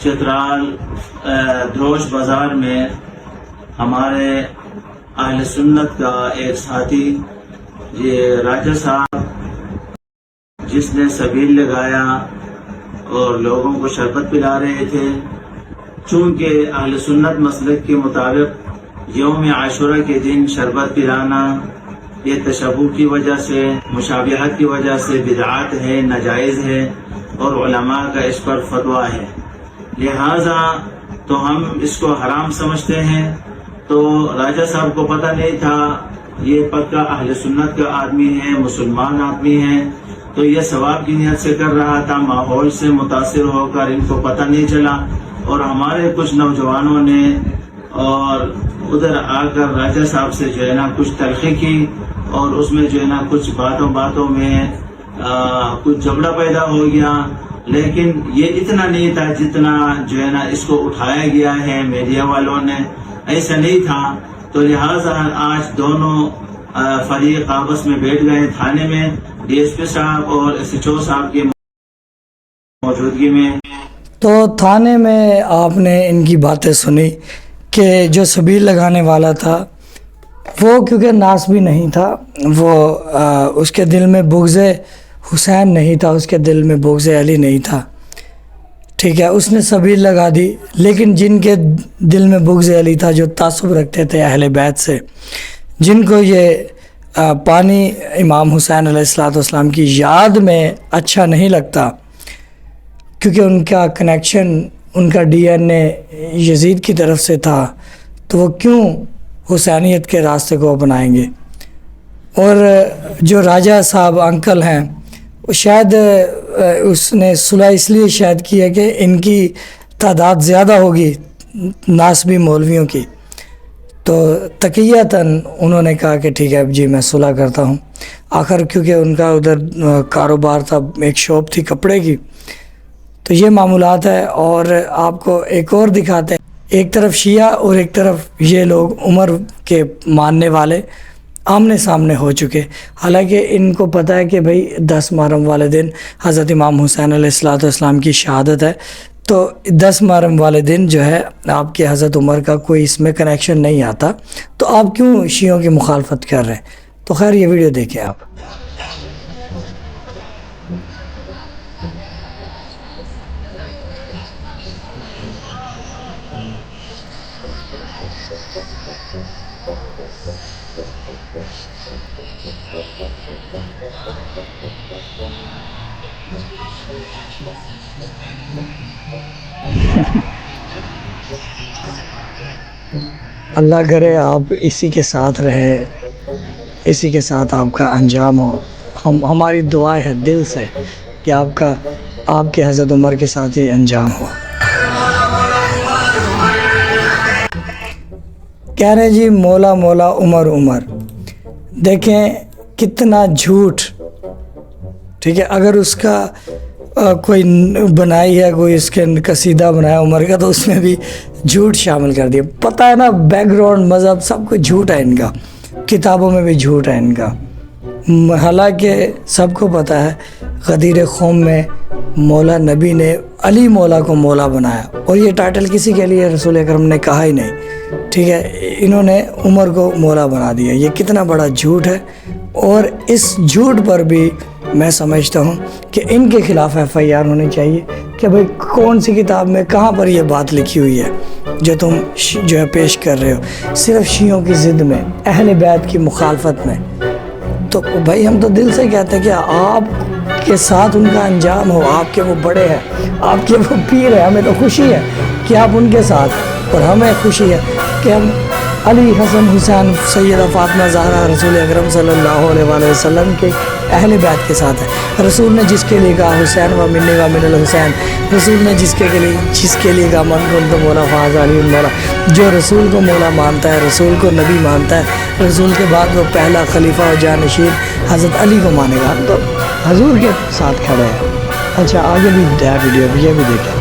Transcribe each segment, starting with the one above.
چترال دروش بازار میں ہمارے اہل سنت کا ایک ساتھی یہ راجہ صاحب جس نے سبیل لگایا اور لوگوں کو شربت پلا رہے تھے. چونکہ اہل سنت مسلک کے مطابق یوم عاشورہ کے دن شربت پلانا یہ تشبہ کی وجہ سے، مشابہت کی وجہ سے بدعات ہے، ناجائز ہے اور علماء کا اس پر فتویٰ ہے. لہذا تو ہم اس کو حرام سمجھتے ہیں. تو راجہ صاحب کو پتہ نہیں تھا، یہ پکا اہل سنت کا آدمی ہے، مسلمان آدمی ہے، تو یہ ثواب کی نیت سے کر رہا تھا. ماحول سے متاثر ہو کر ان کو پتہ نہیں چلا اور ہمارے کچھ نوجوانوں نے اور ادھر آ کر راجہ صاحب سے جو ہے نا کچھ تلخی کی اور اس میں جو ہے نا کچھ باتوں میں کچھ جھگڑا پیدا ہو گیا. لیکن یہ اتنا نہیں تھا جتنا جو ہے نا اس کو اٹھایا گیا ہے میڈیا والوں نے، ایسا نہیں تھا. تو لہٰذا آج دونوں فریق آپس میں بیٹھ گئے تھانے میں، ڈی ایس پی صاحب اور ایس ایچ او صاحب کی موجودگی میں. تو تھانے میں آپ نے ان کی باتیں سنی کہ جو سبیل لگانے والا تھا وہ کیونکہ ناس بھی نہیں تھا، وہ اس کے دل میں بغض حسین نہیں تھا، اس کے دل میں بغض علی نہیں تھا. ٹھیک ہے، اس نے سبیل لگا دی. لیکن جن کے دل میں بغض علی تھا، جو تعصب رکھتے تھے اہل بیت سے، جن کو یہ پانی امام حسین علیہ السلام کی یاد میں اچھا نہیں لگتا کیونکہ ان کا کنیکشن، ان کا ڈی این اے یزید کی طرف سے تھا، تو وہ کیوں حسینیت کے راستے کو اپنائیں گے. اور جو راجہ صاحب انکل ہیں، شاید اس نے صلح اس لیے شاید کی ہے کہ ان کی تعداد زیادہ ہوگی ناسبی مولویوں کی، تو تقیتاً انہوں نے کہا کہ ٹھیک ہے جی میں صلح کرتا ہوں. آخر کیونکہ ان کا ادھر کاروبار تھا، ایک شاپ تھی کپڑے کی، تو یہ معاملات ہے. اور آپ کو ایک اور دکھاتے ہیں، ایک طرف شیعہ اور ایک طرف یہ لوگ عمر کے ماننے والے آمنے سامنے ہو چکے. حالانکہ ان کو پتہ ہے کہ بھئی 10 محرم والے دن حضرت امام حسین علیہ السلام کی شہادت ہے، تو 10 محرم والے دن جو ہے آپ کے حضرت عمر کا کوئی اس میں کنیکشن نہیں آتا، تو آپ کیوں شیعوں کی مخالفت کر رہے ہیں. تو خیر یہ ویڈیو دیکھیں آپ. اللہ کرے آپ اسی کے ساتھ رہے، اسی کے ساتھ آپ کا انجام ہو. ہماری دعا ہے دل سے کہ آپ کے حضرت عمر کے ساتھ ہی انجام ہو. کہہ رہے جی مولا مولا عمر عمر. دیکھیں کتنا جھوٹ. ٹھیک ہے، اگر اس کا کوئی بنائی ہے، کوئی اس کے قصیدہ بنایا عمر کا، تو اس میں بھی جھوٹ شامل کر دیا. پتہ ہے نا بیک گراؤنڈ مذہب سب کچھ جھوٹ ہے ان کا، کتابوں میں بھی جھوٹ ہے ان کا. حالانکہ سب کو پتہ ہے غدیر قوم میں مولا نبی نے علی مولا کو مولا بنایا، اور یہ ٹائٹل کسی کے لیے رسول اکرم نے کہا ہی نہیں. ٹھیک ہے، انہوں نے عمر کو مولا بنا دیا. یہ کتنا بڑا جھوٹ ہے. اور اس جھوٹ پر بھی میں سمجھتا ہوں کہ ان کے خلاف ایف آئی آر ہونی چاہیے کہ بھئی کون سی کتاب میں کہاں پر یہ بات لکھی ہوئی ہے جو تم جو ہے پیش کر رہے ہو صرف شیعوں کی ضد میں، اہل بیت کی مخالفت میں. تو بھائی ہم تو دل سے کہتے ہیں کہ آپ کے ساتھ ان کا انجام ہو. آپ کے وہ بڑے ہیں، آپ کے وہ پیر ہیں. ہمیں تو خوشی ہے کہ آپ ان کے ساتھ، اور ہمیں خوشی ہے کہ ہم علی حسن حسین سیدہ فاطمہ زہرا رسول اکرم صلی اللہ علیہ وآلہ وسلم کے اہل بیت کے ساتھ ہے. رسول نے جس کے لیے کہا حسین و منی و من الحسین، رسول نے جس کے لیے کہا من کنت مولا فاز علی المولا. جو رسول کو مولا مانتا ہے، رسول کو نبی مانتا ہے، رسول کے بعد وہ پہلا خلیفہ و جانشین حضرت علی کو مانے گا، تو حضور کے ساتھ کھڑے ہیں. اچھا آگے بھی ویڈیو یہ بھی دیکھیں.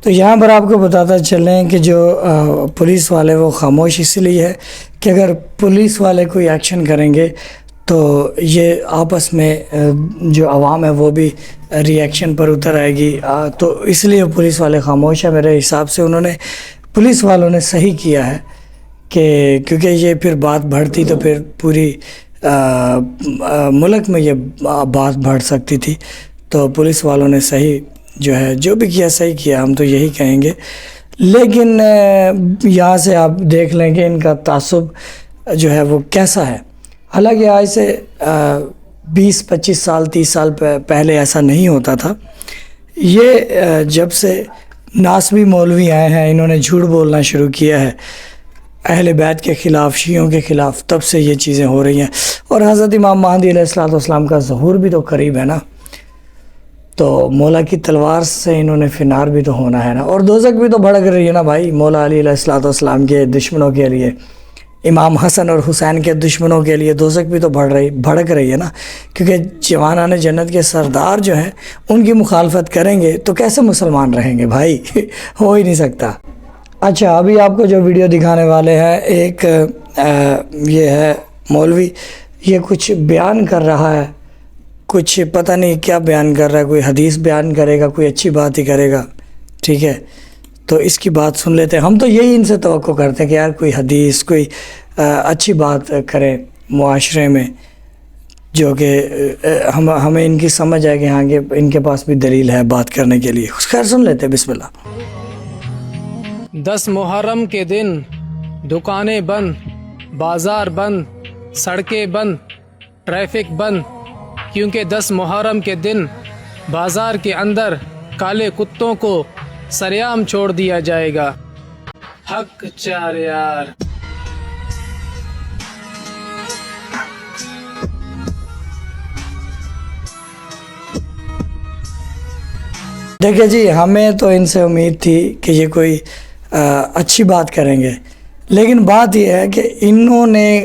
تو یہاں پر آپ کو بتاتا چلیں کہ جو پولیس والے وہ خاموش اس لیے ہے کہ اگر پولیس والے کوئی ایکشن کریں گے تو یہ آپس میں جو عوام ہے وہ بھی ری ایکشن پر اتر آئے گی، تو اس لیے پولیس والے خاموش ہیں. میرے حساب سے انہوں نے پولیس والوں نے صحیح کیا ہے کہ کیونکہ یہ پھر بات بڑھتی تو پھر پوری ملک میں یہ بات بڑھ سکتی تھی. تو پولیس والوں نے صحیح جو ہے جو بھی کیا صحیح کیا، ہم تو یہی کہیں گے. لیکن یہاں سے آپ دیکھ لیں کہ ان کا تعصب جو ہے وہ کیسا ہے. حالانکہ آج سے 20-25 سال 30 سال پہلے ایسا نہیں ہوتا تھا. یہ جب سے ناسبی مولوی آئے ہیں، انہوں نے جھوٹ بولنا شروع کیا ہے اہل بیت کے خلاف، شیعوں کے خلاف، تب سے یہ چیزیں ہو رہی ہیں. اور حضرت امام مہدی علیہ السلام کا ظہور بھی تو قریب ہے نا، تو مولا کی تلوار سے انہوں نے فنار بھی تو ہونا ہے نا. اور دوزخ بھی تو بھڑک رہی ہے نا بھائی، مولا علی علیہ السلام کے دشمنوں کے لیے، امام حسن اور حسین کے دشمنوں کے لیے دوزخ بھی تو بھڑک رہی ہے نا. کیونکہ جوانان جنت کے سردار جو ہیں ان کی مخالفت کریں گے تو کیسے مسلمان رہیں گے بھائی؟ ہو ہی نہیں سکتا. اچھا، ابھی آپ کو جو ویڈیو دکھانے والے ہیں، ایک یہ ہے مولوی، یہ کچھ بیان کر رہا ہے، کچھ پتہ نہیں کیا بیان کر رہا ہے، کوئی حدیث بیان کرے گا، کوئی اچھی بات ہی کرے گا. ٹھیک ہے، تو اس کی بات سن لیتے ہیں. ہم تو یہی ان سے توقع کرتے ہیں کہ یار کوئی حدیث، کوئی اچھی بات کرے معاشرے میں، جو کہ ہمیں ان کی سمجھ آئے کہ ہاں کہ ان کے پاس بھی دلیل ہے بات کرنے کے لیے. خیر سن لیتے ہیں، بسم اللہ. 10 محرم کے دن دکانیں بند، بازار بند، سڑکیں بند، ٹریفک بند، کیونکہ 10 محرم کے دن بازار کے اندر کالے کتوں کو سریعام چھوڑ دیا جائے گا. حق 4 یار. دیکھیں جی، ہمیں تو ان سے امید تھی کہ یہ کوئی اچھی بات کریں گے، لیکن بات یہ ہے کہ انہوں نے،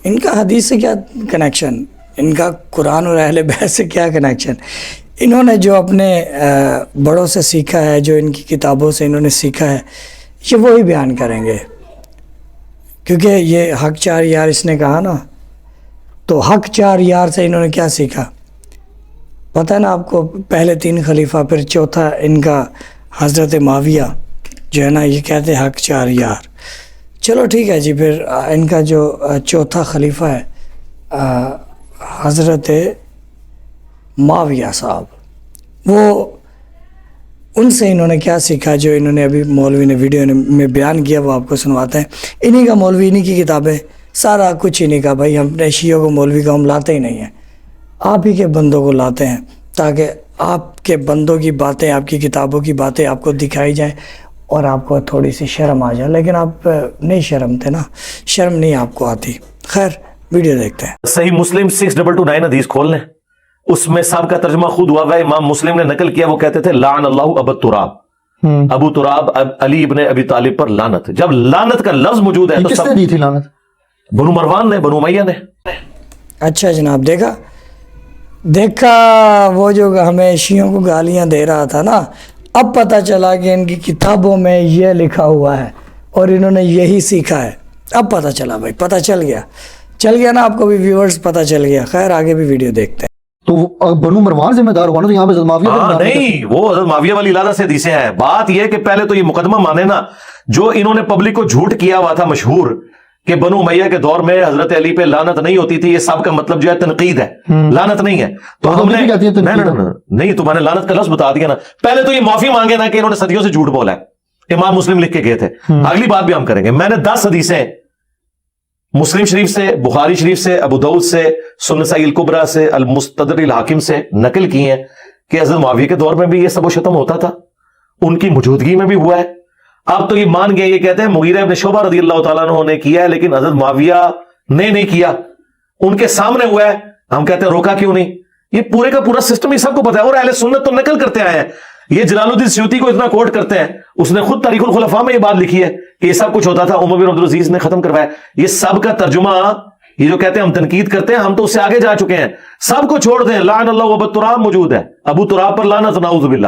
ان کا حدیث سے کیا کنیکشن، ان کا قرآن اور اہل بیت سے کیا کنیکشن. انہوں نے جو اپنے بڑوں سے سیکھا ہے، جو ان کی کتابوں سے انہوں نے سیکھا ہے، یہ وہی بیان کریں گے. کیونکہ یہ حق 4 یار اس نے کہا نا، تو حق 4 یار سے انہوں نے کیا سیکھا پتہ ہے نا آپ کو. پہلے 3 خلیفہ، پھر چوتھا ان کا حضرت معاویہ جو ہے نا، یہ کہتے ہیں حق 4 یار. چلو ٹھیک ہے جی. پھر ان کا جو چوتھا خلیفہ ہے حضرت معاویہ صاحب، وہ ان سے انہوں نے کیا سیکھا جو انہوں نے ابھی مولوی نے ویڈیو میں بیان کیا، وہ آپ کو سنواتے ہیں. انہی کا مولوی، انہی کی کتابیں، سارا کچھ انہی کا. بھائی ہم نے شیعوں کو مولوی کو ہم لاتے ہی نہیں ہیں، آپ ہی کے بندوں کو لاتے ہیں تاکہ آپ کے بندوں کی باتیں، آپ کی کتابوں کی باتیں آپ کو دکھائی جائیں اور آپ کو تھوڑی سی شرم آ جائے. لیکن آپ نہیں شرم تھے نا، شرم نہیں آپ کو آتی. خیر ویڈیو دیکھتے ہیں. صحیح مسلم 6229 حدیث کھول لیں، اس میں صاحب کا ترجمہ خود ہوا ہے، امام مسلم نے نقل کیا. وہ کہتے تھے لعن اللہ ابو تراب، ابو تراب علی ابن ابی طالب پر لعنت. جب لعنت کا لفظ موجود ہے تو کس نے دی تھی لعنت؟ بنو مروان نے، بنو امیہ نے. اچھا جناب، دیکھا وہ جو ہمیں شیعوں کو گالیاں دے رہا تھا نا، اب پتہ چلا کہ ان کی کتابوں میں یہ لکھا ہوا ہے اور انہوں نے یہی سیکھا ہے. اب پتہ چلا بھائی، پتہ چل گیا نا آپ کو بھی، ویورز پتہ چل گیا. خیر آگے بھی ویڈیو دیکھتے ہیں. تو بنو مروان ذمہ دار ہوا نا، تو یہاں پہ حضرت معاویہ ہاں نہیں، وہ حضرت معاویہ والی لعنت سے حدیثیں ہیں. بات یہ کہ پہلے تو یہ مقدمہ مانے نا، جو انہوں نے پبلک کو جھوٹ کیا ہوا تھا مشہور کہ بنو امیہ کے دور میں حضرت علی پہ لعنت نہیں ہوتی تھی، یہ سب کا مطلب جو ہے تنقید ہے، لعنت نہیں ہے. تو ہم نے نہیں، تو میں نے لعنت کا لفظ بتا دیا نا. پہلے تو یہ معافی مانگے نا کہ انہوں نے صدیوں سے جھوٹ بولا ہے. امام مسلم لکھ کے گئے تھے. اگلی بات بھی ہم کریں گے. میں نے 10 حدیثیں مسلم شریف سے، بخاری شریف سے، ابو داؤد سے، سنن نسائی الکبریٰ سے، المستدرک الحاکم سے نقل کی ہیں کہ حضرت معاویہ کے دور میں بھی یہ سب و شتم ہوتا تھا، ان کی موجودگی میں بھی ہوا ہے. اب تو یہ مان گئے، یہ کہتے ہیں مغیرہ ابن شعبہ رضی اللہ تعالیٰ عنہ نے کیا ہے، لیکن حضرت معاویہ نے نہیں کیا، ان کے سامنے ہوا ہے. ہم کہتے ہیں روکا کیوں نہیں؟ یہ پورے کا پورا سسٹم یہ سب کو پتا ہے، اور اہل سنت تو نقل کرتے آئے ہیں. یہ جلال الدین سیوطی کو اتنا کوٹ کرتے ہیں، اس نے خود تاریخ الخلفاء میں یہ بات لکھی ہے کہ یہ سب کچھ ہوتا تھا، عمر بن عبدالعزیز نے ختم کروایا. یہ سب کا ترجمہ، یہ جو کہتے ہیں ہم تنقید کرتے ہیں، ہم تو اس سے آگے جا چکے ہیں. سب کو چھوڑ دیں، لعن اللہ ابو تراب موجود ہے، ابو تراب پر لعنت نعوذ باللہ.